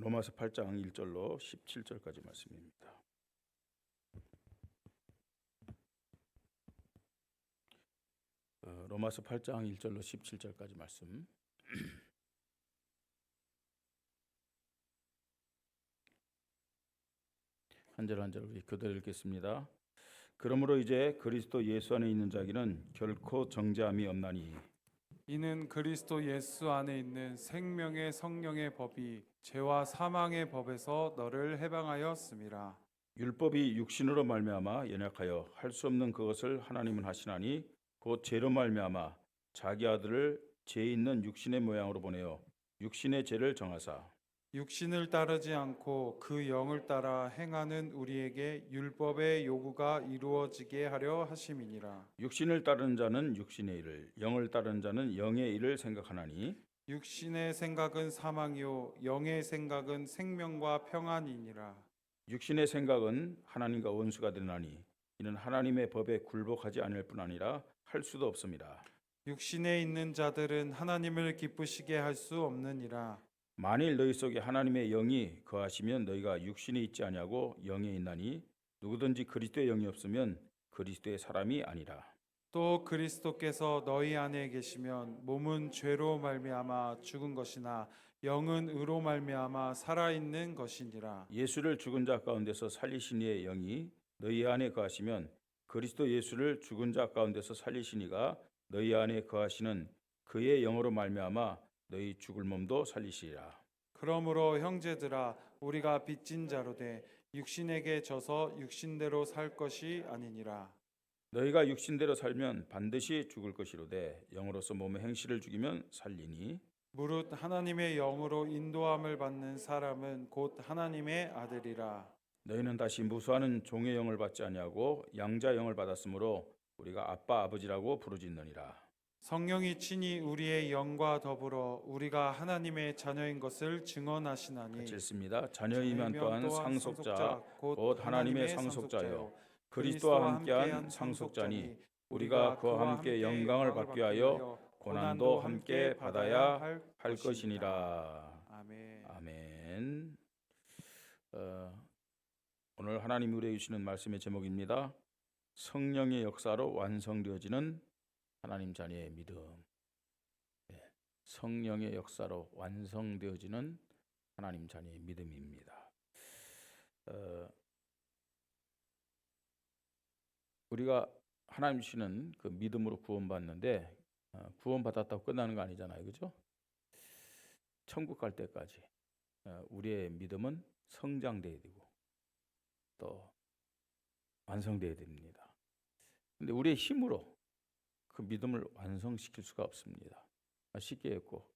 로마서 8장 1절로 17절까지 말씀입니다. 로마서 8장 1절로 17절까지 말씀. 한 절 한 절 우리 교대로 읽겠습니다. 그러므로 이제 그리스도 예수 안에 있는 자기는 결코 정죄함이 없나니 이는 그리스도 예수 안에 있는 생명의 성령의 법이 죄와 사망의 법에서 너를 해방하였음이라. 율법이 육신으로 말미암아 연약하여 할 수 없는 그것을 하나님은 하시나니 곧 죄로 말미암아 자기 아들을 죄 있는 육신의 모양으로 보내어 육신의 죄를 정하사 육신을 따르지 않고 그 영을 따라 행하는 우리에게 율법의 요구가 이루어지게 하려 하심이니라. 육신을 따르는 자는 육신의 일을, 영을 따르는 자는 영의 일을 생각하나니 육신의 생각은 사망이요 영의 생각은 생명과 평안이니라. 육신의 생각은 하나님과 원수가 되나니 이는 하나님의 법에 굴복하지 않을 뿐 아니라 할 수도 없습니다. 육신에 있는 자들은 하나님을 기쁘시게 할 수 없느니라. 만일 너희 속에 하나님의 영이 거하시면 너희가 육신에 있지 아니하고 영에 있나니 누구든지 그리스도의 영이 없으면 그리스도의 사람이 아니라. 또 그리스도께서 너희 안에 계시면 몸은 죄로 말미암아 죽은 것이나 영은 의로 말미암아 살아 있는 것이니라. 예수를 죽은 자 가운데서 살리신 이의 영이 너희 안에 거하시면 그리스도 예수를 죽은 자 가운데서 살리신 이가 너희 안에 거하시는 그의 영으로 말미암아 너희 죽을 몸도 살리시리라. 그러므로 형제들아 우리가 빚진 자로 돼 육신에게 져서 육신대로 살 것이 아니니라. 너희가 육신대로 살면 반드시 죽을 것이로되 영으로서 몸의 행실을 죽이면 살리니 무릇 하나님의 영으로 인도함을 받는 사람은 곧 하나님의 아들이라. 너희는 다시 무수하는 종의 영을 받지 아니하고 양자 영을 받았으므로 우리가 아빠 아버지라고 부르짖느니라. 성령이 친히 우리의 영과 더불어 우리가 하나님의 자녀인 것을 증언하시나니 같이 읽습니다. 자녀이면 또한 상속자 곧 하나님의 상속자요 그리스도와 함께한 상속자니 우리가 그와 함께 영광을 받기 위하여 고난도 함께 받아야 할 것이니라. 아멘. 아멘. 오늘 하나님이 우리에게 주시는 말씀의 제목입니다. 성령의 역사로 완성되어지는 하나님 자녀의 믿음. 성령의 역사로 완성되어지는 하나님 자녀의 믿음입니다. 우리가 하나님 주시는 그 믿음으로 구원받는데 구원받았다고 끝나는 거 아니잖아요, 그죠? 천국 갈 때까지 우리의 믿음은 성장돼야 되고 또 완성돼야 됩니다. 근데 우리의 힘으로 그 믿음을 완성시킬 수가 없습니다. 쉽게 했고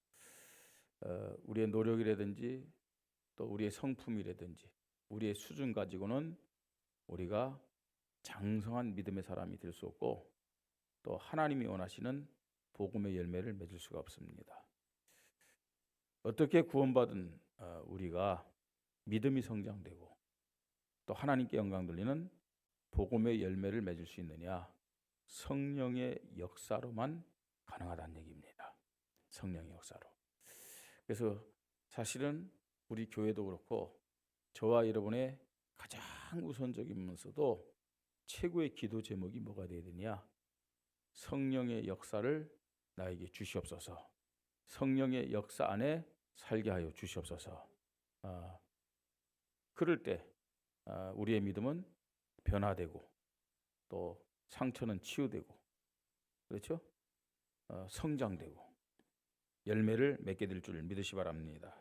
우리의 노력이라든지 또 우리의 성품이라든지 우리의 수준 가지고는 우리가 장성한 믿음의 사람이 될 수 없고 또 하나님이 원하시는 복음의 열매를 맺을 수가 없습니다. 어떻게 구원받은 우리가 믿음이 성장되고 또 하나님께 영광 돌리는 복음의 열매를 맺을 수 있느냐? 성령의 역사로만 가능하다는 얘기입니다. 성령의 역사로. 그래서 사실은 우리 교회도 그렇고 저와 여러분의 가장 우선적이면서도 최고의 기도 제목이 뭐가 되어야 되냐? 성령의 역사를 나에게 주시옵소서. 성령의 역사 안에 살게 하여 주시옵소서. 그럴 때 우리의 믿음은 변화되고 또 상처는 치유되고 그렇죠? 성장되고 열매를 맺게 될 줄 믿으시 바랍니다.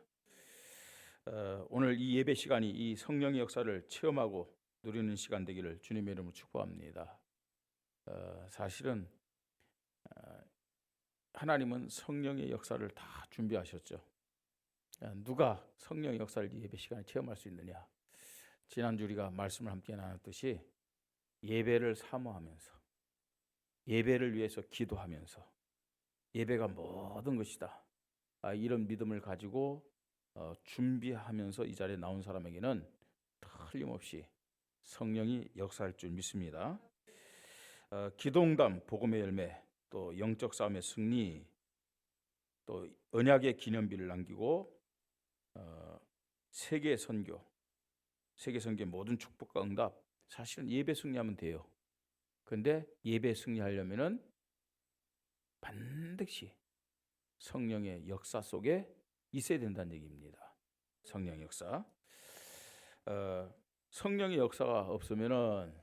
오늘 이 예배 시간이 이 성령의 역사를 체험하고 누리는 시간 되기를 주님의 이름으로 축복합니다. 사실은 하나님은 성령의 역사를 다 준비하셨죠. 누가 성령의 역사를 이 예배 시간에 체험할 수 있느냐? 지난주 우리가 말씀을 함께 나눴듯이 예배를 사모하면서 예배를 위해서 기도하면서 예배가 모든 것이다. 이런 믿음을 가지고 준비하면서 이 자리에 나온 사람에게는 틀림없이 성령이 역사할 줄 믿습니다. 기도응답, 복음의 열매, 또 영적 싸움의 승리, 또 언약의 기념비를 남기고 세계 선교의 모든 축복과 응답, 사실은 예배 승리하면 돼요. 근데 예배 승리하려면은 반드시 성령의 역사 속에 있어야 된다는 얘기입니다. 성령의 역사. 성령의 역사가 없으면은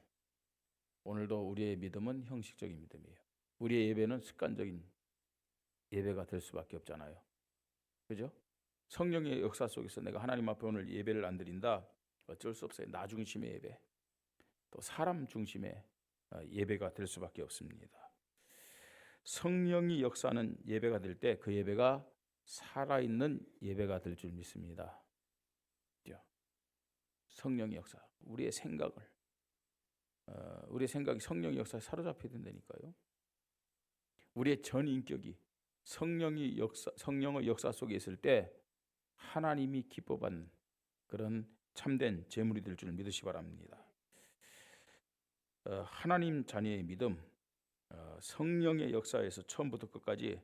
오늘도 우리의 믿음은 형식적인 믿음이에요. 우리의 예배는 습관적인 예배가 될 수밖에 없잖아요. 그죠? 성령의 역사 속에서 내가 하나님 앞에 오늘 예배를 안 드린다, 어쩔 수 없어요. 나 중심의 예배, 또 사람 중심의 예배가 될 수밖에 없습니다. 성령이 역사하는 예배가 될 때 그 예배가 살아있는 예배가 될 줄 믿습니다. 성령의 역사, 우리의 생각이 성령의 역사에 사로잡혀야 된다니까요. 우리의 전 인격이 성령의 역사 속에 있을 때 하나님이 기뻐받는 그런 참된 제물이 될 줄 믿으시 바랍니다. 하나님 자녀의 믿음, 성령의 역사에서 처음부터 끝까지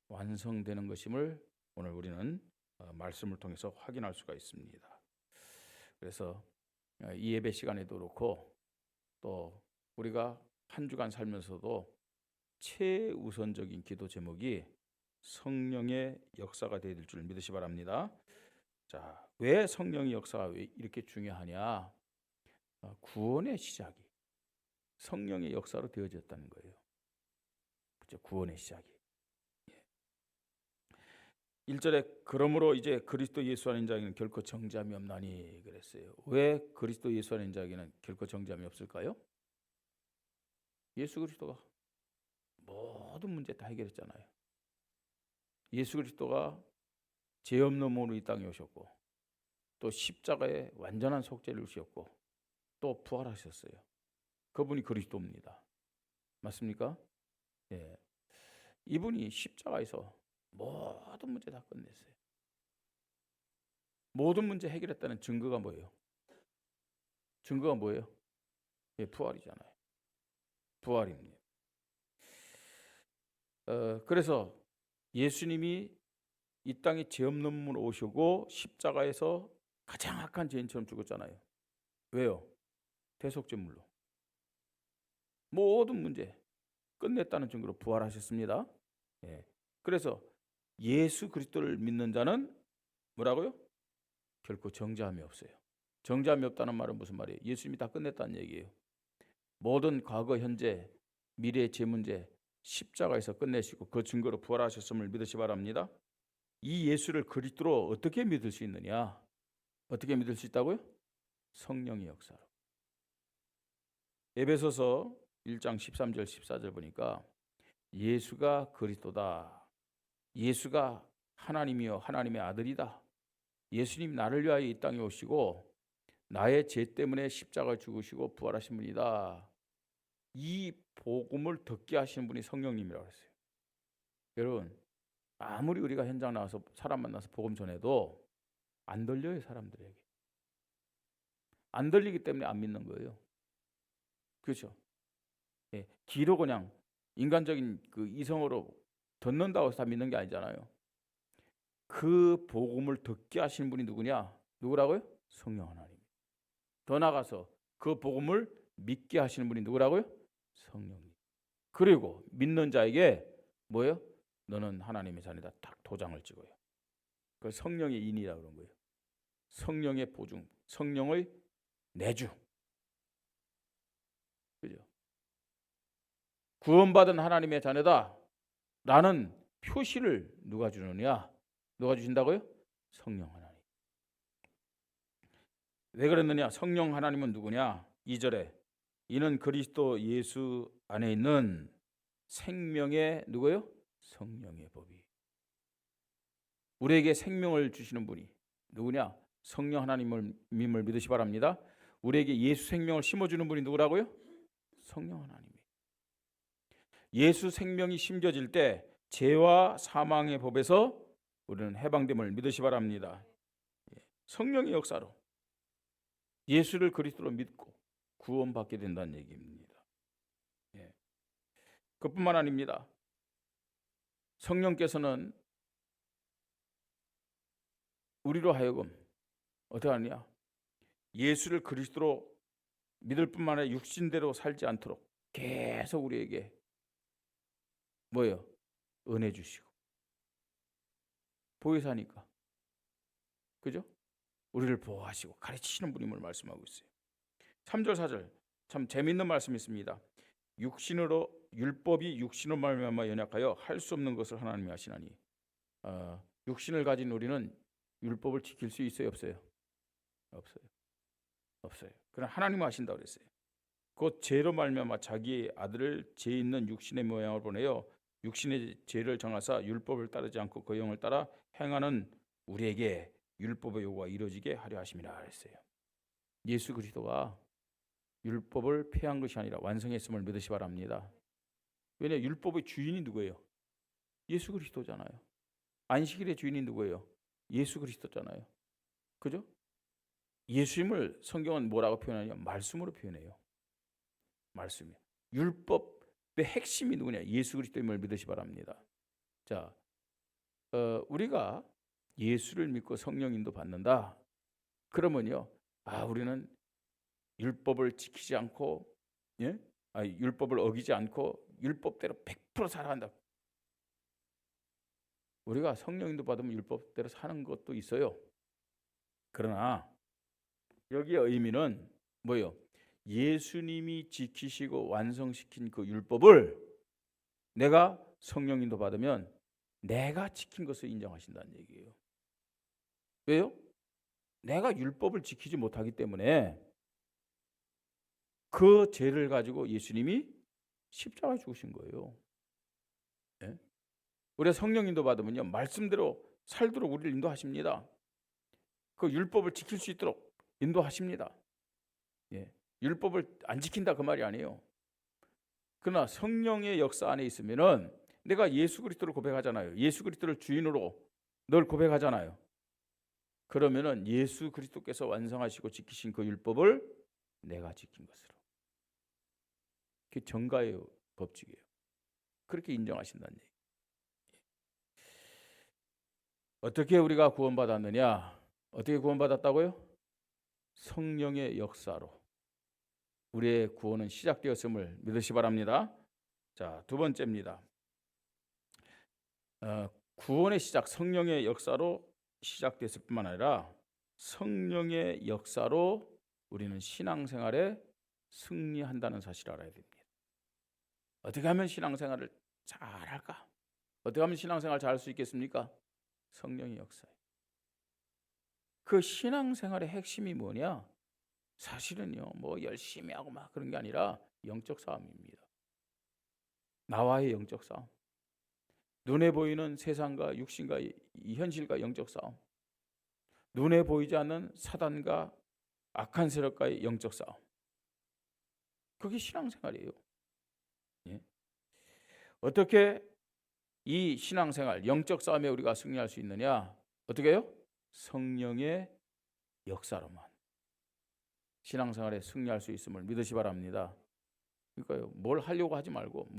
완성되는 것임을 오늘 우리는 말씀을 통해서 확인할 수가 있습니다. 그래서 이 예배 시간에도 그렇고 또 우리가 한 주간 살면서도 최우선적인 기도 제목이 성령의 역사가 되어야 될 줄 믿으시 바랍니다. 자, 왜 성령의 역사가 왜 이렇게 중요하냐? 구원의 시작이 성령의 역사로 되어졌다는 거예요. 그렇죠? 구원의 시작이. 1절에 그러므로 이제 그리스도 예수 안에 있는 자에게는 결코 정죄함이 없나니 그랬어요. 왜 그리스도 예수 안에 있는 자에게는 결코 정죄함이 없을까요? 예수 그리스도가 모든 문제 다 해결했잖아요. 예수 그리스도가 죄 없는 몸으로 이 땅에 오셨고 또 십자가에 완전한 속죄를 주셨고 또 부활하셨어요. 그분이 그리스도입니다. 맞습니까? 예. 이분이 십자가에서 모든 문제 다 끝냈어요. 모든 문제 해결했다는 증거가 뭐예요? 증거가 뭐예요? 예, 부활이잖아요. 부활입니다. 그래서 예수님이 이 땅에 죄 없는 몸으로 오시고 십자가에서 가장 악한 죄인처럼 죽었잖아요. 왜요? 대속죄물로. 모든 문제 끝냈다는 증거로 부활하셨습니다. 예. 그래서 예수 그리스도를 믿는 자는 뭐라고요? 결코 정죄함이 없어요. 정죄함이 없다는 말은 무슨 말이에요? 예수님이 다 끝냈다는 얘기예요. 모든 과거, 현재, 미래의 죄 문제 십자가에서 끝내시고 그 증거로 부활하셨음을 믿으시 바랍니다. 이 예수를 그리스도로 어떻게 믿을 수 있느냐? 어떻게 믿을 수 있다고요? 성령의 역사로. 에베소서 1장 13절 14절 보니까 예수가 그리스도다. 예수가 하나님이요 하나님의 아들이다. 예수님 나를 위하여 이 땅에 오시고 나의 죄 때문에 십자가를 죽으시고 부활하신 분이다. 이 복음을 듣게 하시는 분이 성령님이라고 했어요. 여러분, 아무리 우리가 현장 나와서 사람 만나서 복음 전해도 안 들려요. 사람들에게 안 들리기 때문에 안 믿는 거예요. 그렇죠? 예, 귀로 그냥 인간적인 그 이성으로 듣는다고 해서 다 믿는 게 아니잖아요. 그 복음을 듣게 하시는 분이 누구냐? 누구라고요? 성령 하나님. 더 나아가서 그 복음을 믿게 하시는 분이 누구라고요? 성령님. 그리고 믿는 자에게 뭐예요? 너는 하나님의 자녀다. 딱 도장을 찍어요. 그 성령의 인이라고 그런 거예요. 성령의 보증, 성령의 내주. 그죠? 구원받은 하나님의 자녀다 라는 표시를 누가 주느냐? 누가 주신다고요? 성령 하나님. 왜 그랬느냐? 성령 하나님은 누구냐? 2절에 이는 그리스도 예수 안에 있는 생명의 누구요? 성령의 법이. 우리에게 생명을 주시는 분이 누구냐? 성령 하나님을 믿으시 바랍니다. 우리에게 예수 생명을 심어주는 분이 누구라고요? 성령 하나님. 예수 생명이 심겨질 때 죄와 사망의 법에서 우리는 해방됨을 믿으시 바랍니다. 성령의 역사로 예수를 그리스도로 믿고 구원받게 된다는 얘기입니다. 그뿐만 아닙니다. 성령께서는 우리로 하여금 어떻게 하느냐? 예수를 그리스도로 믿을 뿐만 아니라 육신대로 살지 않도록 계속 우리에게 뭐예요? 은혜 주시고 보혜사니까, 그죠? 우리를 보호하시고 가르치시는 분임을 말씀하고 있어요. 3절 4절 참 재미있는 말씀이 있습니다. 율법이 육신으로 말미암아 연약하여 할 수 없는 것을 하나님이 하시나니, 육신을 가진 우리는 율법을 지킬 수 있어요, 없어요? 없어요. 그러나 하나님은 하신다고 그랬어요. 곧 죄로 말미암아 자기의 아들을 죄 있는 육신의 모양을 보내어 육신의 죄를 정하사 율법을 따르지 않고 그 영을 따라 행하는 우리에게 율법의 요구가 이루어지게 하려 하심이라 그랬어요. 예수 그리스도가 율법을 폐한 것이 아니라 완성했음을 믿으시 바랍니다. 왜냐, 율법의 주인이 누구예요? 예수 그리스도잖아요. 안식일의 주인이 누구예요? 예수 그리스도잖아요. 그죠? 예수님을 성경은 뭐라고 표현하냐? 말씀으로 표현해요. 말씀이요. 율법의 핵심이 누구냐? 예수 그리스도임을 믿으시 바랍니다. 자, 우리가 예수를 믿고 성령인도 받는다. 그러면요, 우리는 율법을 지키지 않고, 율법을 어기지 않고 율법대로 100% 살아간다. 우리가 성령인도 받으면 율법대로 사는 것도 있어요. 그러나 여기의 의미는 뭐예요? 예수님이 지키시고 완성시킨 그 율법을 내가 성령인도 받으면 내가 지킨 것을 인정하신다는 얘기예요. 왜요? 내가 율법을 지키지 못하기 때문에 그 죄를 가지고 예수님이 십자가에 죽으신 거예요. 예? 우리가 성령인도 받으면요, 말씀대로 살도록 우리를 인도하십니다. 그 율법을 지킬 수 있도록 인도하십니다. 예. 율법을 안 지킨다 그 말이 아니에요. 그러나 성령의 역사 안에 있으면은 내가 예수 그리스도를 고백하잖아요. 예수 그리스도를 주인으로 널 고백하잖아요. 그러면은 예수 그리스도께서 완성하시고 지키신 그 율법을 내가 지킨 것으로. 그게 정가의 법칙이에요. 그렇게 인정하신다는 얘기. 어떻게 우리가 구원받았느냐? 어떻게 구원받았다고요? 성령의 역사로 우리의 구원은 시작되었음을 믿으시 바랍니다. 자, 두 번째입니다. 구원의 시작, 성령의 역사로 시작됐을 뿐만 아니라 성령의 역사로 우리는 신앙생활에 승리한다는 사실을 알아야 됩니다. 어떻게 하면 신앙생활을 잘할까? 어떻게 하면 신앙생활 잘할 수 있겠습니까? 성령의 역사예요. 그 신앙생활의 핵심이 뭐냐? 사실은요, 뭐 열심히 하고 막 그런 게 아니라 영적 싸움입니다. 나와의 영적 싸움. 눈에 보이는 세상과 육신과 이 현실과 영적 싸움. 눈에 보이지 않는 사단과 악한 세력과의 영적 싸움. 그게 신앙생활이에요. 예? 어떻게 이 신앙생활, 영적 싸움에 우리가 승리할 수 있느냐? 어떻게 해요? 성령의 역사로만 신앙생활에 승리할 수 있음을 믿으시 바랍니다. 그러니까요, 뭘 하려고 하지 말고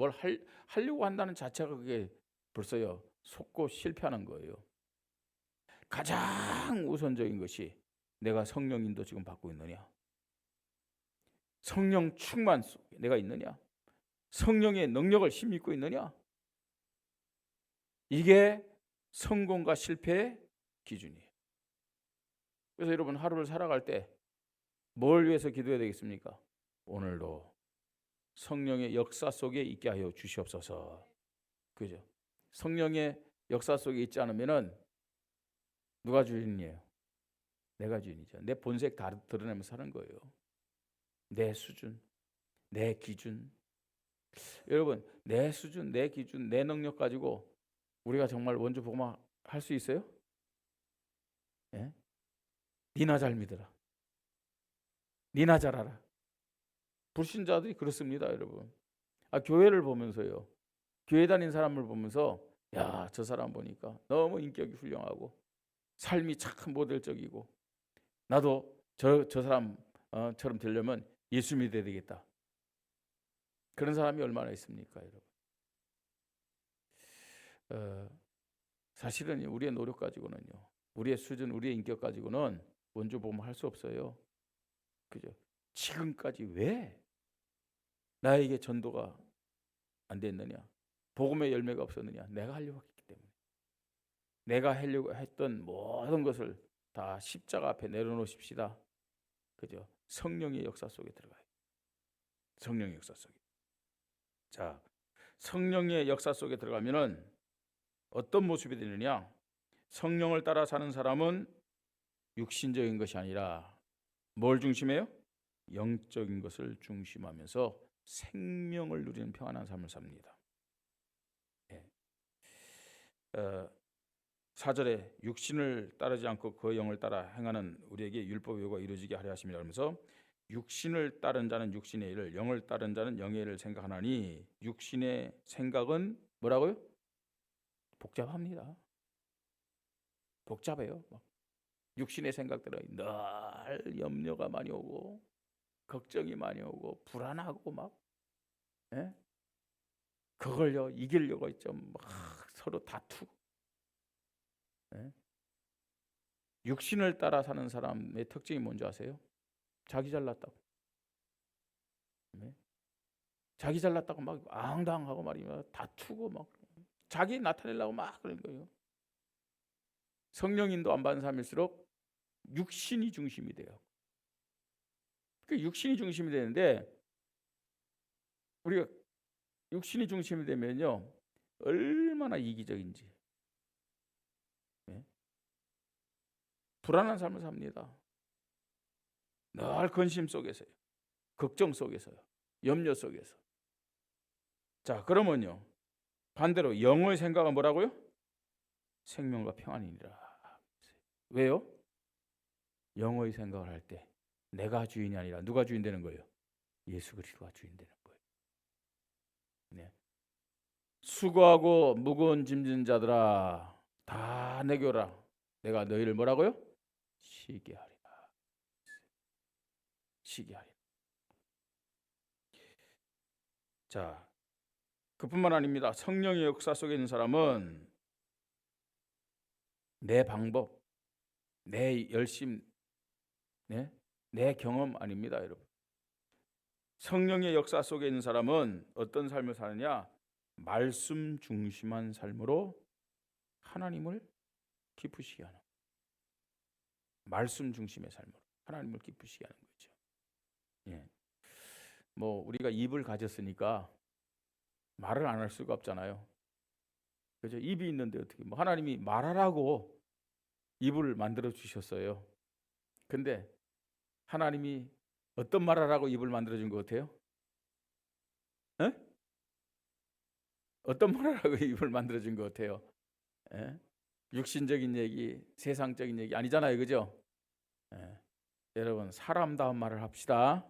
하려고 한다는 자체가 그게 벌써요 속고 실패하는 거예요. 가장 우선적인 것이 내가 성령인도 지금 받고 있느냐, 성령 충만 속에 내가 있느냐, 성령의 능력을 힘입고 있느냐. 이게 성공과 실패의 기준이에요. 그래서 여러분 하루를 살아갈 때 뭘 위해서 기도해야 되겠습니까? 오늘도 성령의 역사 속에 있게 하여 주시옵소서. 그죠? 성령의 역사 속에 있지 않으면은 누가 주인이에요? 내가 주인이죠. 내 본색 다 드러내면서 사는 거예요. 내 수준, 내 기준. 여러분, 내 수준, 내 기준, 내 능력 가지고 우리가 정말 원주 복음화 할 수 있어요? 예? 니나 잘 믿어라. 니나 잘 알아. 불신자들이 그렇습니다, 여러분. 교회를 보면서요. 교회 다닌 사람을 보면서 야, 저 사람 보니까 너무 인격이 훌륭하고 삶이 참 모델적이고 나도 저 사람처럼 되려면 예수 믿어야 되겠다. 그런 사람이 얼마나 있습니까, 여러분? 사실은 우리의 노력 가지고는요, 우리의 수준, 우리의 인격 가지고는 원주 복음을 할 수 없어요. 그죠? 지금까지 왜 나에게 전도가 안 됐느냐? 복음의 열매가 없었느냐? 내가 하려고 했기 때문에. 내가 하려고 했던 모든 것을 다 십자가 앞에 내려놓으십시다. 그죠? 성령의 역사 속에 들어가요. 성령의 역사 속에. 자, 성령의 역사 속에 들어가면은 어떤 모습이 되느냐? 성령을 따라 사는 사람은 육신적인 것이 아니라 뭘 중심해요? 영적인 것을 중심하면서 생명을 누리는 평안한 삶을 삽니다. 4절에 육신을 따르지 않고 그 영을 따라 행하는 우리에게 율법의 요구가 이루어지게 하려 하심이라 하면서 육신을 따른 자는 육신의 일을, 영을 따른 자는 영의 일을 생각하나니 육신의 생각은 뭐라고요? 복잡합니다. 복잡해요. 육신의 생각들은 늘 염려가 많이 오고 걱정이 많이 오고 불안하고 막 그걸요 이기려고 있죠. 막 서로 다투고. 육신을 따라 사는 사람의 특징이 뭔지 아세요? 자기 잘났다고. 자기 잘났다고 막 앙당하고 말이야. 다투고 막 자기 나타내려고 막 그런 거예요. 성령인도 안 받는 사람일수록 육신이 중심이 돼요. 그 육신이 중심이 되는데 우리가 육신이 중심이 되면요 얼마나 이기적인지 불안한 삶을 삽니다. 늘 근심 속에서요, 걱정 속에서요, 염려 속에서. 자, 그러면요 반대로 영의 생각은 뭐라고요? 생명과 평안이니라. 왜요? 영의 생각을 할 때 내가 주인이 아니라 누가 주인 되는 거예요? 예수 그리스도가 주인 되는 거예요. 네. 수고하고 무거운 짐진 자들아 다 내게 오라. 내가 너희를 뭐라고요? 쉬게 하리라. 쉬게 하리라. 자, 그뿐만 아닙니다. 성령의 역사 속에 있는 사람은 내 방법, 내 열심, 내 경험 아닙니다, 여러분. 성령의 역사 속에 있는 사람은 어떤 삶을 사느냐? 말씀 중심한 삶으로 하나님을 기쁘시게 하는, 말씀 중심의 삶으로 하나님을 기쁘시게 하는 거죠. 뭐 우리가 입을 가졌으니까 말을 안 할 수가 없잖아요. 그죠? 입이 있는데 어떻게 뭐 하나님이 말하라고 입을 만들어 주셨어요. 근데 하나님이 어떤 말을 하라고 입을 만들어 준 것 같아요? 어떤 말을 하고 입을 만들어 준 것 같아요? 육신적인 얘기, 세상적인 얘기 아니잖아요, 그죠? 여러분 사람다운 말을 합시다.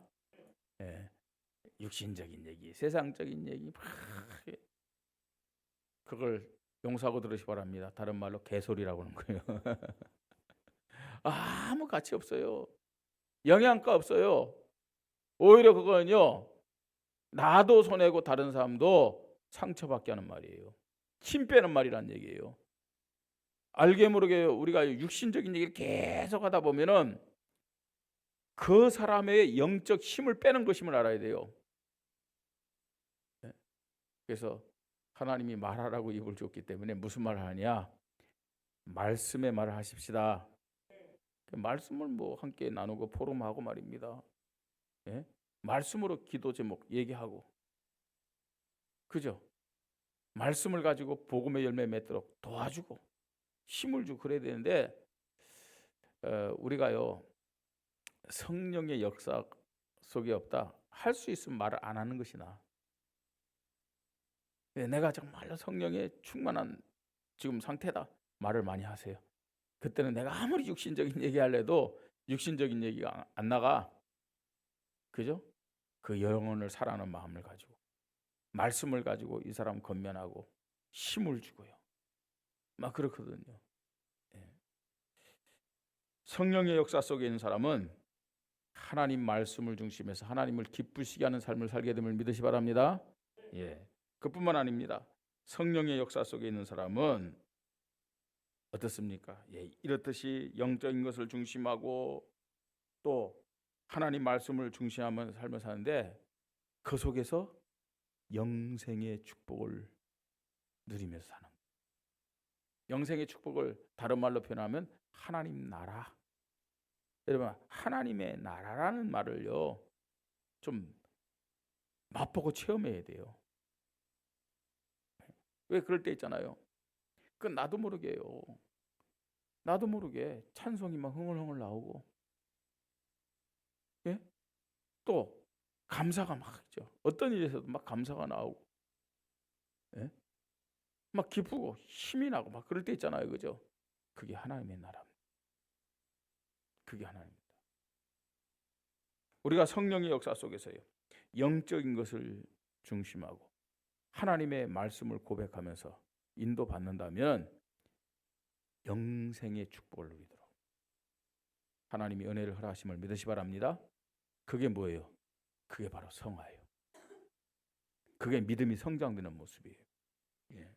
육신적인 얘기, 세상적인 얘기 그걸 용서하고 들으시 바랍니다. 다른 말로 개소리라고 하는 거예요. 아무 가치 없어요. 영양가 없어요. 오히려 그거는요 나도 손해고 다른 사람도 상처받게 하는 말이에요. 힘 빼는 말이란 얘기예요. 알게 모르게 우리가 육신적인 얘기를 계속 하다 보면은 그 사람의 영적 힘을 빼는 것임을 알아야 돼요. 그래서 하나님이 말하라고 입을 줬기 때문에 무슨 말을 하냐? 말씀의 말을 하십시다. 말씀을 뭐 함께 나누고 포럼하고 말입니다. 말씀으로 기도 제목 얘기하고, 그죠? 말씀을 가지고 복음의 열매 맺도록 도와주고 힘을 주고 그래야 되는데 우리가요 성령의 역사 속에 없다. 할 수 있으면 말을 안 하는 것이 나아. 내가 정말로 성령에 충만한 지금 상태다. 말을 많이 하세요. 그때는 내가 아무리 육신적인 얘기할래도 육신적인 얘기가 안 나가. 그죠? 그 영혼을 사랑하는 마음을 가지고 말씀을 가지고 이 사람 건면하고 힘을 주고요. 막 그렇거든요. 성령의 역사 속에 있는 사람은 하나님 말씀을 중심해서 하나님을 기쁘시게 하는 삶을 살게 됨을 믿으시 바랍니다. 그뿐만 아닙니다. 성령의 역사 속에 있는 사람은 어떻습니까? 예, 이렇듯이 영적인 것을 중심하고 또 하나님 말씀을 중시하며 삶을 사는데 그 속에서 영생의 축복을 누리면서 사는 거예요. 영생의 축복을 다른 말로 표현하면 하나님 나라. 여러분, 하나님의 나라라는 말을요 좀 맛보고 체험해야 돼요. 왜 그럴 때 있잖아요. 그 나도 모르게요. 나도 모르게 찬송이 막 흥얼흥얼 나오고, 예? 또 감사가 막 있죠. 어떤 일에서도 막 감사가 나오고, 예? 막 기쁘고 힘이 나고 막 그럴 때 있잖아요, 그죠? 그게 하나님의 나라입니다. 그게 하나님입니다. 우리가 성령의 역사 속에서요, 영적인 것을 중심하고 하나님의 말씀을 고백하면서 인도받는다면 영생의 축복을 누리도록 하나님이 은혜를 허락하심을 믿으시 바랍니다. 그게 뭐예요? 그게 바로 성화예요. 그게 믿음이 성장되는 모습이에요. 예.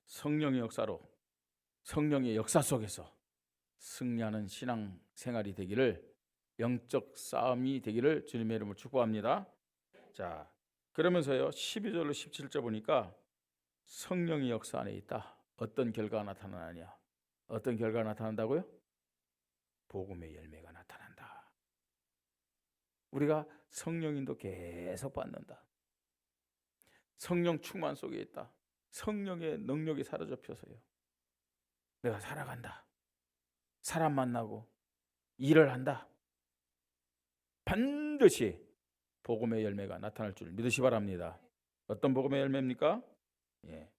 성령의 역사로, 성령의 역사 속에서 승리하는 신앙 생활이 되기를, 영적 싸움이 되기를 주님의 이름으로 축복합니다. 자, 그러면서요 12절로 17절 보니까 성령의 역사 안에 있다. 어떤 결과가 나타나느냐? 어떤 결과가 나타난다고요? 복음의 열매가 나타난다. 우리가 성령인도 계속 받는다. 성령 충만 속에 있다. 성령의 능력이 사로잡혀서요, 내가 살아간다. 사람 만나고 일을 한다. 반드시 복음의 열매가 나타날 줄 믿으시 바랍니다. 어떤 복음의 열매입니까? 예.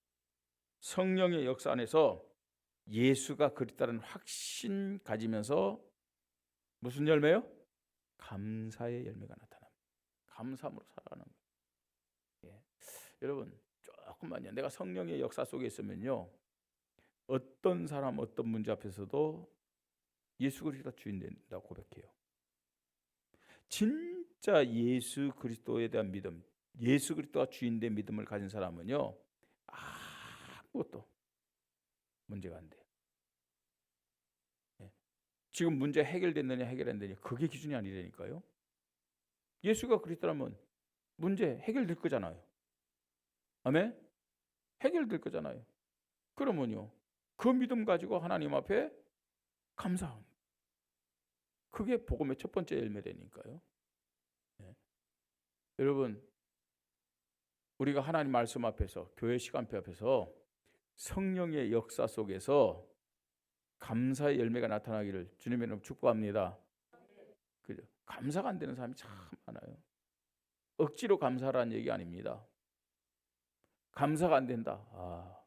성령의 역사 안에서 예수가 그리스도라는 확신 가지면서 무슨 열매요? 감사의 열매가 나타납니다. 감사함으로 살아가는 거예요. 예. 여러분, 조금만요. 내가 성령의 역사 속에 있으면요, 어떤 사람, 어떤 문제 앞에서도 예수 그리스도가 주인 된다고 고백해요. 진짜 예수 그리스도에 대한 믿음, 예수 그리스도가 주인 된 믿음을 가진 사람은요, 아무것도 문제가 안 돼요. 예. 지금 문제 해결됐느냐 해결 안 되느냐 그게 기준이 아니라니까요. 예수가 그리스도라면 문제 해결될 거잖아요. 아멘? 해결될 거잖아요. 그러면요, 그 믿음 가지고 하나님 앞에 감사합니다. 그게 복음의 첫 번째 열매라니까요. 네. 여러분, 우리가 하나님 말씀 앞에서, 교회 시간표 앞에서 성령의 역사 속에서 감사의 열매가 나타나기를 주님의 이름으로 축복합니다. 그죠? 감사가 안 되는 사람이 참 많아요. 억지로 감사라는 얘기 아닙니다. 감사가 안 된다.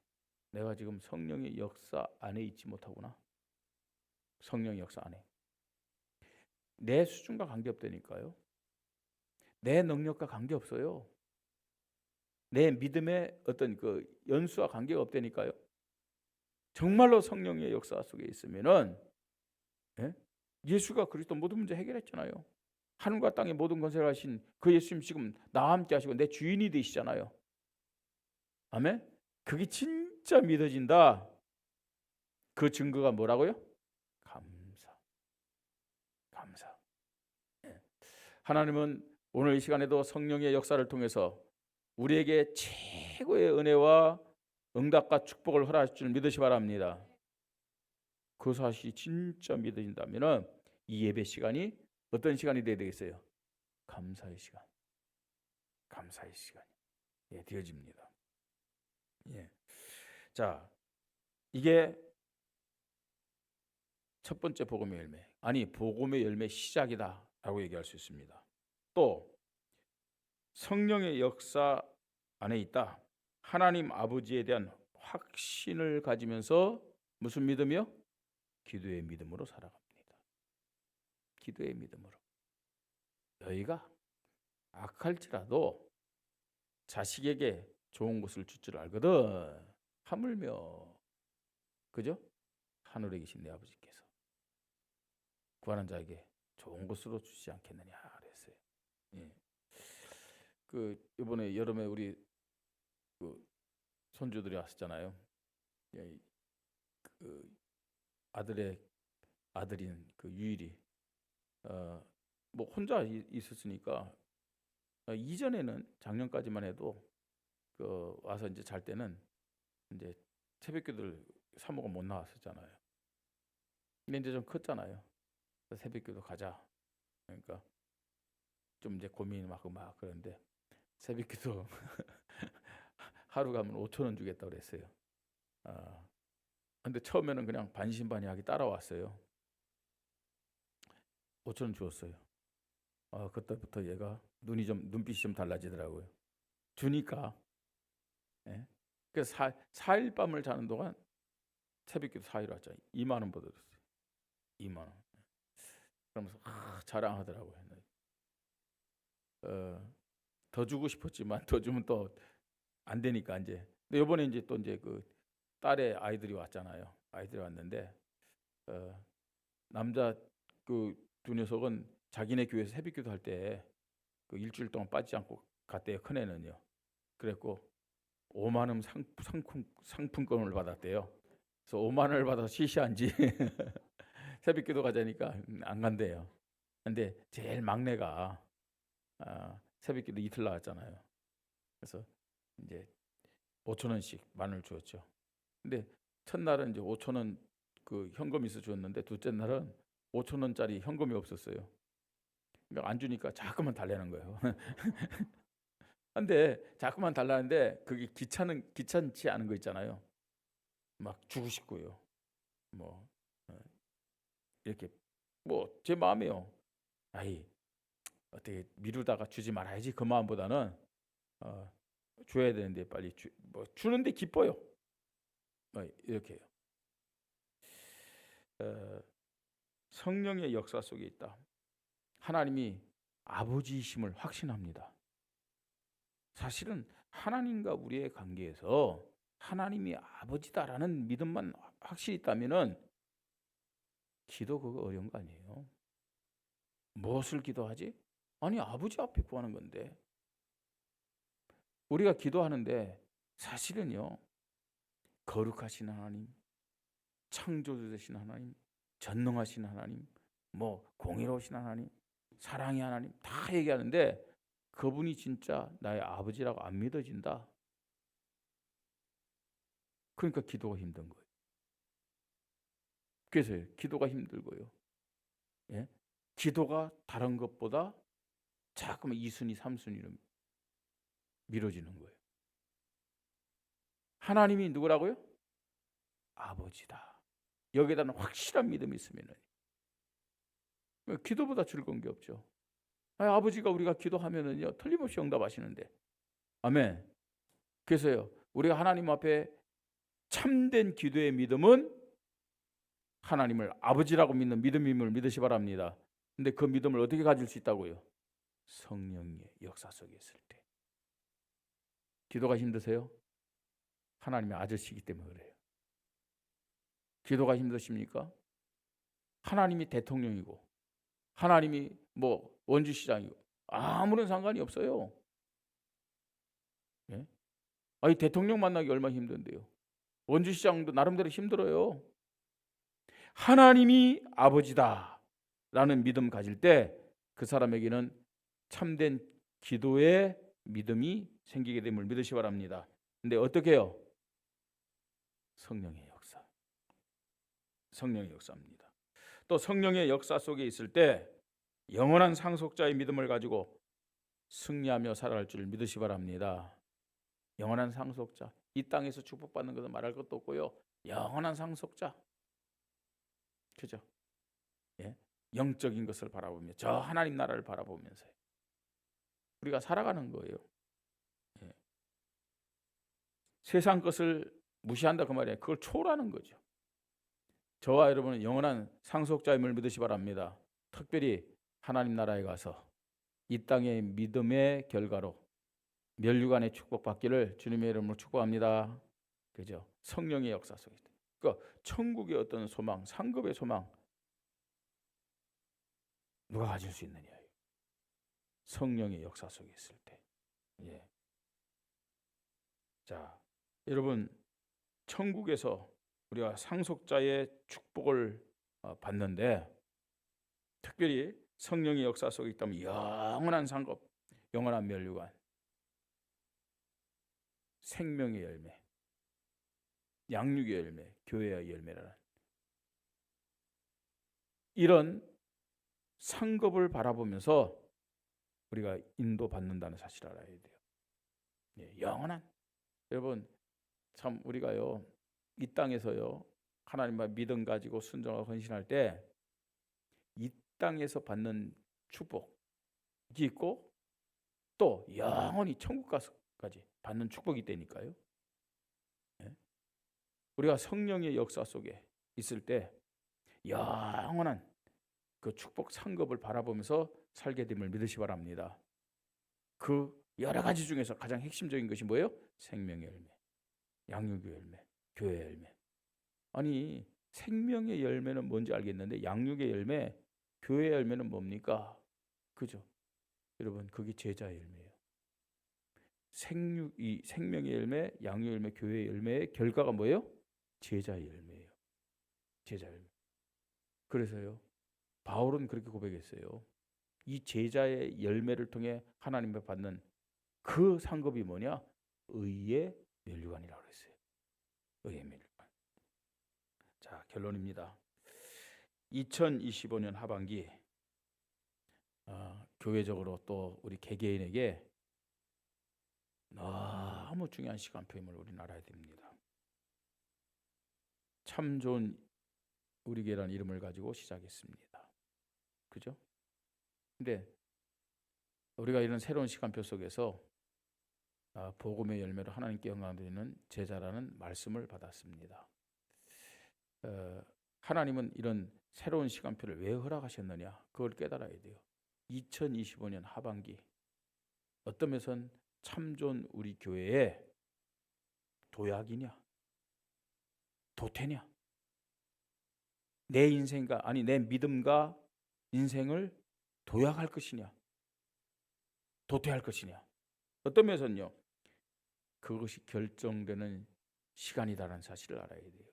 내가 지금 성령의 역사 안에 있지 못하구나. 성령의 역사 안에. 내 수준과 관계없다니까요. 내 능력과 관계없어요. 내 믿음의 어떤 그 연수와 관계가 없다니까요. 정말로 성령의 역사 속에 있으면은, 예? 예수가 그리스도 모든 문제 해결했잖아요. 하늘과 땅의 모든 권세를 하신 그 예수님 지금 나와 함께 하시고 내 주인이 되시잖아요. 아멘. 그게 진짜 믿어진다. 그 증거가 뭐라고요? 감사. 예. 하나님은 오늘 이 시간에도 성령의 역사를 통해서 우리에게 최고의 은혜와 응답과 축복을 허락하실 줄 믿으시 바랍니다. 그 사실이 진짜 믿어진다면 이 예배 시간이 어떤 시간이 되어야 되겠어요? 감사의 시간. 감사의 시간이 되어집니다. 예. 자, 이게 첫 번째 복음의 열매, 아니 복음의 열매 시작이다라고 얘기할 수 있습니다. 또 성령의 역사 안에 있다. 하나님 아버지에 대한 확신을 가지면서 무슨 믿음이요? 기도의 믿음으로 살아갑니다. 기도의 믿음으로. 너희가 악할지라도 자식에게 좋은 것을 줄 줄 알거든. 하물며, 그죠? 하늘에 계신 내 아버지께서 구하는 자에게 좋은 것으로 주시지 않겠느냐 그랬어요. 예. 그 이번에 여름에 우리 그 손주들이 왔었잖아요. 예, 그 아들인 그 유일이 뭐 혼자 있었으니까 이전에는 작년까지만 해도 그 와서 이제 잘 때는 이제 새벽기도를 사모가 못 나왔었잖아요. 근데 이제 좀 컸잖아요. 그래서 새벽기도 가자. 그러니까 좀 이제 고민이 막 그런데 새벽기도 하루 가면 5천 원 주겠다 그랬어요. 아, 근데 처음에는 그냥 반신반의하게 따라왔어요. 5천 원 주었어요. 그때부터 얘가 눈빛이 좀 달라지더라고요. 주니까. 예. 그래서 4일 밤을 자는 동안 새벽기도 4일 왔죠. 2만 원 받았어요. 2만 원. 그러면서 자랑하더라고요. 더 주고 싶었지만 더 주면 또 안 되니까 이제. 근데 이번에 이제 또 이제 그 딸의 아이들이 왔잖아요. 아이들이 왔는데 남자 그 두 녀석은 자기네 교회에서 새벽기도 할 때 그 일주일 동안 빠지지 않고 갔대요. 큰애는요. 그랬고 5만 원 상품권을 받았대요. 그래서 5만 원을 받아서 시시한지 새벽기도 가자니까 안 간대요. 근데 제일 막내가 새벽기도 이틀 나왔잖아요. 그래서 이제 5천 원씩 만원을 주었죠. 근데 첫날은 이제 5천 원 그 현금이 있어 주었는데 둘째 날은 5천 원짜리 현금이 없었어요. 그러니까 안 주니까 자꾸만 달라는 거예요. 근데 자꾸만 달라는데 그게 귀찮지 않은 거 있잖아요. 막 주고 싶고요. 뭐 이렇게 뭐 제 마음이요. 아이 어떻게 미루다가 주지 말아야지 그 마음보다는 줘야 되는데 빨리 뭐 주는데 기뻐요. 이렇게요. 성령의 역사 속에 있다. 하나님이 아버지이심을 확신합니다. 사실은 하나님과 우리의 관계에서 하나님이 아버지다라는 믿음만 확실히 있다면은 기도 그거 어려운 거 아니에요. 무엇을 기도하지? 아니 아버지 앞에 구하는 건데 우리가 기도하는데 사실은요 거룩하신 하나님, 창조주 되신 하나님, 전능하신 하나님, 뭐 공의로우신 하나님, 사랑의 하나님 다 얘기하는데 그분이 진짜 나의 아버지라고 안 믿어진다. 그러니까 기도가 힘든 거예요. 그래서 기도가 힘들고요. 예? 기도가 다른 것보다 자꾸만 2순위, 3순위로 미뤄지는 거예요. 하나님이 누구라고요? 아버지다. 여기에다는 확실한 믿음이 있으면 기도보다 즐거운 게 없죠. 아버지가 우리가 기도하면은요 틀림없이 응답하시는데, 아멘. 그래서요 우리가 하나님 앞에 참된 기도의 믿음은 하나님을 아버지라고 믿는 믿음임을 믿으시 바랍니다. 근데 그 믿음을 어떻게 가질 수 있다고요? 성령의 역사 속에 있을 때. 기도가 힘드세요? 하나님의 아저씨이기 때문에 그래요. 기도가 힘드십니까? 하나님이 대통령이고 하나님이 뭐 원주시장이고 아무런 상관이 없어요. 예? 아니 대통령 만나기 얼마나 힘든데요. 원주시장도 나름대로 힘들어요. 하나님이 아버지다라는 믿음 가질 때 그 사람에게는 참된 기도의 믿음이 생기게 됨을 믿으시 바랍니다. 근데 어떻게 해요? 성령의 역사. 성령의 역사입니다. 또 성령의 역사 속에 있을 때 영원한 상속자의 믿음을 가지고 승리하며 살아갈 줄 믿으시 바랍니다. 영원한 상속자. 이 땅에서 축복받는 것은 말할 것도 없고요. 영원한 상속자. 그죠? 예? 영적인 것을 바라보며 저 하나님 나라를 바라보면서 우리가 살아가는 거예요. 예. 세상 것을 무시한다 그 말이에요. 그걸 초월하는 거죠. 저와 여러분은 영원한 상속자임을 믿으시 바랍니다. 특별히 하나님 나라에 가서 이 땅의 믿음의 결과로 멸류관의 축복받기를 주님의 이름으로 축복합니다. 그죠? 성령의 역사 속에 있다. 그러니까 천국의 어떤 소망, 상급의 소망 누가 가질 수 있느냐? 성령의 역사 속에 있을 때. 예. 자, 여러분 천국에서 우리가 상속자의 축복을 받는데, 특별히 성령의 역사 속에 있다면 영원한 상급, 영원한 면류관, 생명의 열매, 양육의 열매, 교회의 열매라는 이런 상급을 바라보면서 우리가 인도받는다는 사실을 알아야 돼요. 영원한, 여러분 참 우리가요 이 땅에서요 하나님과 믿음 가지고 순종하고 헌신할 때 이 땅에서 받는 축복이 있고 또 영원히 천국 가서까지 받는 축복이 있다니까요. 우리가 성령의 역사 속에 있을 때 영원한 그 축복 상급을 바라보면서 살게 됨을 믿으시 바랍니다. 그 여러 가지 중에서 가장 핵심적인 것이 뭐예요? 생명의 열매, 양육의 열매, 교회의 열매. 아니 생명의 열매는 뭔지 알겠는데 양육의 열매, 교회의 열매는 뭡니까? 그죠? 여러분 그게 제자의 열매예요. 이 생명의 열매, 양육의 열매, 교회의 열매의 결과가 뭐예요? 제자의 열매예요. 제자의 열매. 그래서요 바울은 그렇게 고백했어요. 이 제자의 열매를 통해 하나님을 받는 그 상급이 뭐냐? 의의 면류관이라고 그랬어요. 의의 면류관. 자, 결론입니다. 2025년 하반기 교회적으로 또 우리 개개인에게 너무 중요한 시간표임을 우리는 알아야 됩니다. 참 좋은 우리 교회라는 이름을 가지고 시작했습니다. 그죠? 근데 우리가 이런 새로운 시간표 속에서 복음의 열매로 하나님께 영광되는 제자라는 말씀을 받았습니다. 하나님은 이런 새로운 시간표를 왜 허락하셨느냐? 그걸 깨달아야 돼요. 2025년 하반기 어떤 면에서는 참 좋은 우리 교회의 도약이냐? 도태냐? 내 인생과 아니 내 믿음과 인생을 도약할 것이냐? 도태할 것이냐? 어떤 면에서는요. 그것이 결정되는 시간이다라는 사실을 알아야 돼요.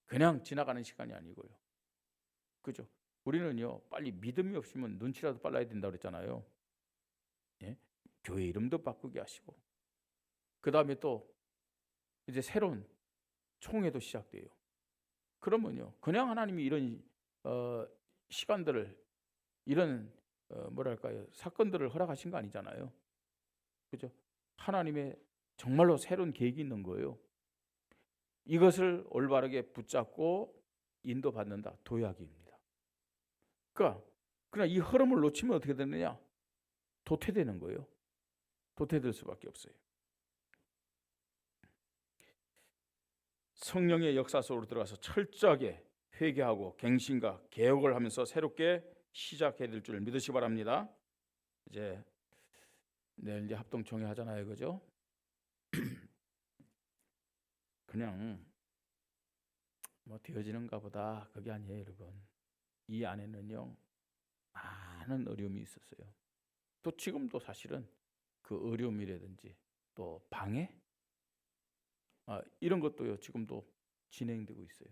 그냥 지나가는 시간이 아니고요. 그죠? 우리는요. 빨리 믿음이 없으면 눈치라도 빨라야 된다고 그랬잖아요. 예? 교회 이름도 바꾸게 하시고 그 다음에 또 이제 새로운 총회도 시작돼요. 그러면요. 그냥 하나님이 이런 시간들을 이런 뭐랄까요 사건들을 허락하신 거 아니잖아요. 그죠? 하나님의 정말로 새로운 계획이 있는 거예요. 이것을 올바르게 붙잡고 인도받는다. 도약입니다. 그러나 이 흐름을 놓치면 어떻게 되느냐? 도태되는 거예요. 도태될 수밖에 없어요. 성령의 역사 속으로 들어가서 철저하게 회개하고 갱신과 개혁을 하면서 새롭게 시작해야 될 줄 믿으시기 바랍니다. 이제 내일 이제 합동총회 하잖아요. 그죠? 그냥 뭐 되어지는가 보다 그게 아니에요, 여러분. 이 안에는요 많은 어려움이 있었어요. 또 지금도 사실은 그 어려움이라든지 또 방해 이런 것도요 지금도 진행되고 있어요.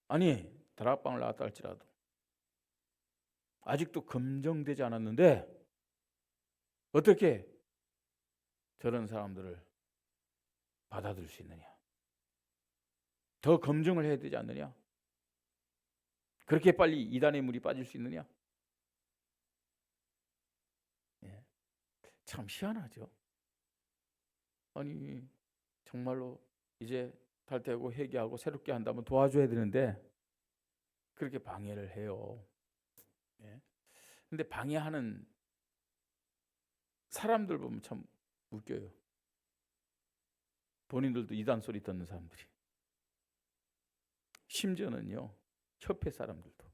아니 다락방을 나갔다 할지라도 아직도 검증되지 않았는데 어떻게 저런 사람들을 받아들일 수 있느냐? 더 검증을 해야 되지 않느냐? 그렇게 빨리 이단의 물이 빠질 수 있느냐? 참 희한하죠. 아니 정말로 이제 탈퇴하고 회개하고 새롭게 한다면 도와줘야 되는데 그렇게 방해를 해요. 근데 방해하는 사람들 보면 참 웃겨요. 본인들도 이단 소리 듣는 사람들이. 심지어는요 협회 사람들도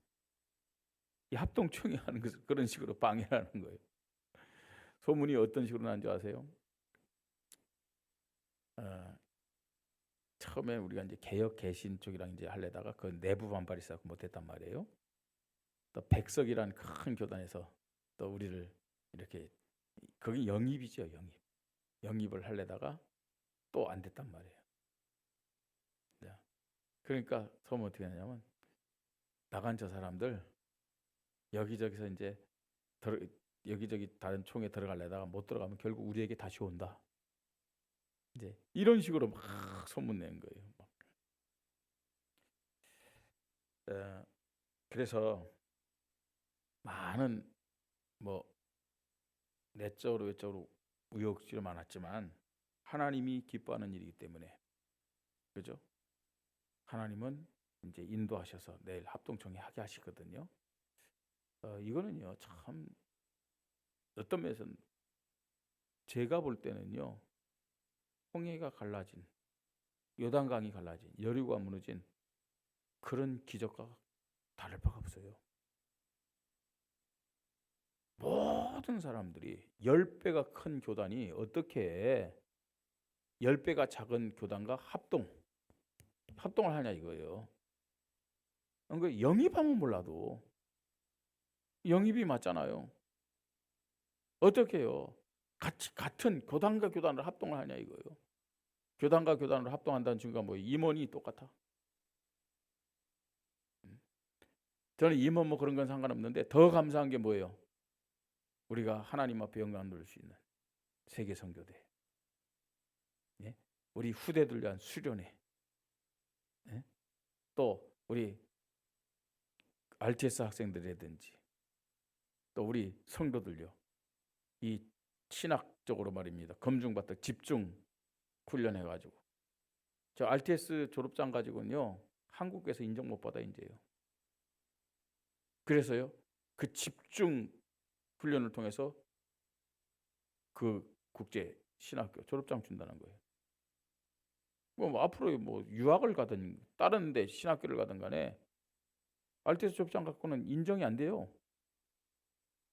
이 합동총회 하는 것을 그런 식으로 방해하는 거예요. 소문이 어떤 식으로 나는 줄 아세요? 처음에 우리가 이제 개혁 개신 쪽이랑 이제 하려다가 그 내부 반발이 있어서 못했단 말이에요. 또 백석이라는 큰 교단에서 또 우리를 이렇게 거기 영입이죠, 영입을 하려다가 또 안 됐단 말이에요. 네. 그러니까 처음 어떻게 하냐면 나간 저 사람들 여기저기서 이제 여기저기 다른 총에 들어가려다가 못 들어가면 결국 우리에게 다시 온다. 이제 이런 식으로 막 소문낸 거예요. 막. 그래서 많은 뭐 내적으로 외적으로 우여곡절이 많았지만 하나님이 기뻐하는 일이기 때문에 그죠? 하나님은 이제 인도하셔서 내일 합동총회 하게 하시거든요. 이거는요 참 어떤 면에서는 제가 볼 때는요 홍해가 갈라진 요단강이 갈라진 여리고가 무너진 그런 기적과 다를 바가 없어요. 모든 사람들이 10배가 큰 교단이 어떻게 10배가 작은 교단과 합동을 하냐 이거예요. 그러니까 영입하면 몰라도 영입이 맞잖아요. 어떻게 해요? 같은 교단과 교단을 합동을 하냐 이거예요. 교단과 교단을 합동한다는 증거가 뭐예요? 임원이 똑같아. 저는 임원 뭐 그런 건 상관없는데 더 감사한 게 뭐예요? 우리가 하나님 앞에 영광 돌릴 수 있는 세계 선교대, 예? 우리 후대들 위한 수련회, 예? 또 우리 RTS 학생들이라든지 또 우리 성도들요. 이 신학적으로 말입니다. 검증받다 집중 훈련해가지고 저 RTS 졸업장 가지고는요 한국에서 인정 못 받아 이제요. 그래서요 그 집중 훈련을 통해서 그 국제 신학교 졸업장 준다는 거예요. 뭐 앞으로 뭐 유학을 가든 다른 데 신학교를 가든 간에 RTS 졸업장 갖고는 인정이 안 돼요.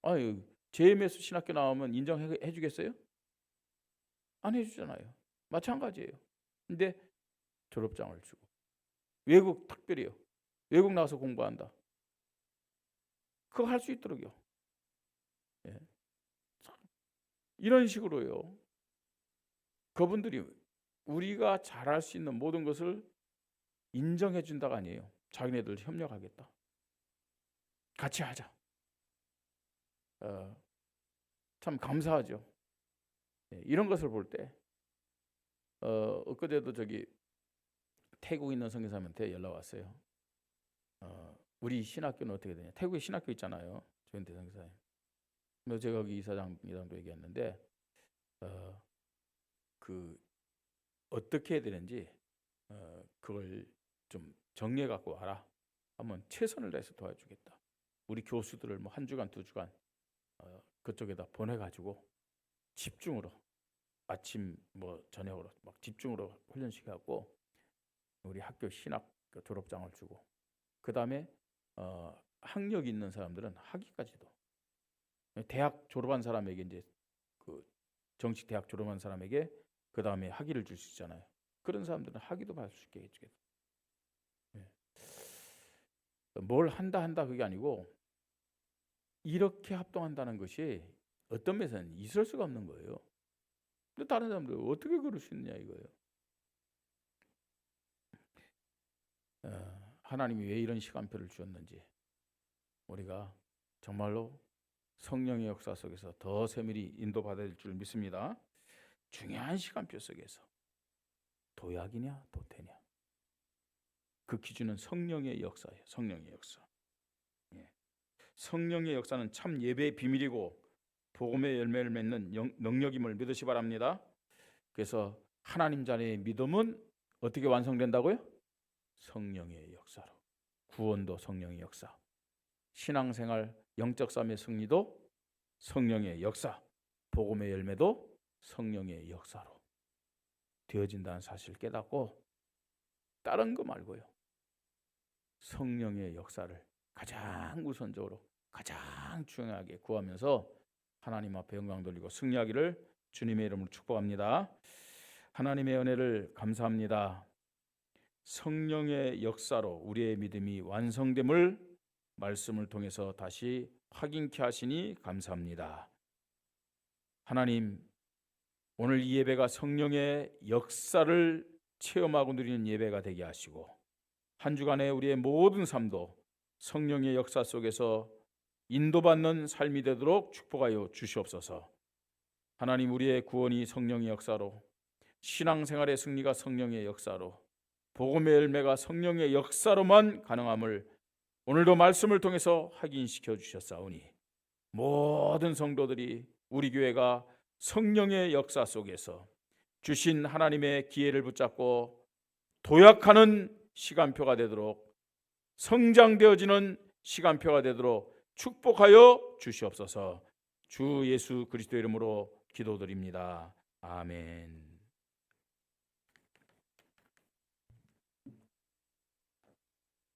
아유 JMS 신학교 나오면 인정해 주겠어요? 안 해주잖아요. 마찬가지예요. 근데 졸업장을 주고 외국 특별히요. 외국 나가서 공부한다. 그거 할 수 있도록요. 예. 이런 식으로요. 그분들이 우리가 잘할 수 있는 모든 것을 인정해 준다가 아니에요. 자기네들 협력하겠다. 같이 하자. 참 감사하죠. 예. 이런 것을 볼 때 엊그제도 저기 태국에 있는 선교사님한테 연락 왔어요. 우리 신학교는 어떻게 되냐? 태국에 신학교 있잖아요. 조현태 선교사님. 제가 거기 이사장이랑도 얘기했는데 그 어떻게 해야 되는지 그걸 좀 정리해 갖고 와라. 한번 최선을 다해서 도와주겠다. 우리 교수들을 뭐 한 주간 두 주간 그쪽에다 보내가지고 집중으로 아침 뭐 저녁으로 막 집중으로 훈련시켜갖고 우리 학교 신학 졸업장을 주고 그 다음에 학력 있는 사람들은 학위까지도 대학 졸업한 사람에게 이제 그 정식 대학 졸업한 사람에게 그 다음에 학위를 줄 수 있잖아요. 그런 사람들은 학위도 받을 수 있게 해주겠다. 뭘 한다 그게 아니고 이렇게 합동한다는 것이 어떤 면에서는 있을 수가 없는 거예요. 근데 다른 사람들 어떻게 그럴 수 있느냐 이거예요. 하나님이 왜 이런 시간표를 주었는지 우리가 정말로 성령의 역사 속에서 더 세밀히 인도받을 줄 믿습니다. 중요한 시간표 속에서 도약이냐 도태냐 그 기준은 성령의 역사예요. 성령의 역사. 성령의 역사는 참 예배의 비밀이고 복음의 열매를 맺는 능력임을 믿으시 바랍니다. 그래서 하나님 자녀의 믿음은 어떻게 완성된다고요? 성령의 역사로. 구원도 성령의 역사. 신앙생활 영적 삶의 승리도 성령의 역사. 복음의 열매도 성령의 역사로 되어진다는 사실을 깨닫고 다른 거 말고요. 성령의 역사를 가장 우선적으로 가장 중요하게 구하면서 하나님 앞에 영광 돌리고 승리하기를 주님의 이름으로 축복합니다. 하나님의 은혜를 감사합니다. 성령의 역사로 우리의 믿음이 완성됨을 말씀을 통해서 다시 확인케 하시니 감사합니다. 하나님, 오늘 이 예배가 성령의 역사를 체험하고 누리는 예배가 되게 하시고 한 주간의 우리의 모든 삶도 성령의 역사 속에서 인도받는 삶이 되도록 축복하여 주시옵소서. 하나님, 우리의 구원이 성령의 역사로, 신앙생활의 승리가 성령의 역사로, 복음의 열매가 성령의 역사로만 가능함을 오늘도 말씀을 통해서 확인시켜 주셨사오니 모든 성도들이 우리 교회가 성령의 역사 속에서 주신 하나님의 기회를 붙잡고 도약하는 시간표가 되도록, 성장되어지는 시간표가 되도록 축복하여 주시옵소서. 주 예수 그리스도 이름으로 기도드립니다. 아멘.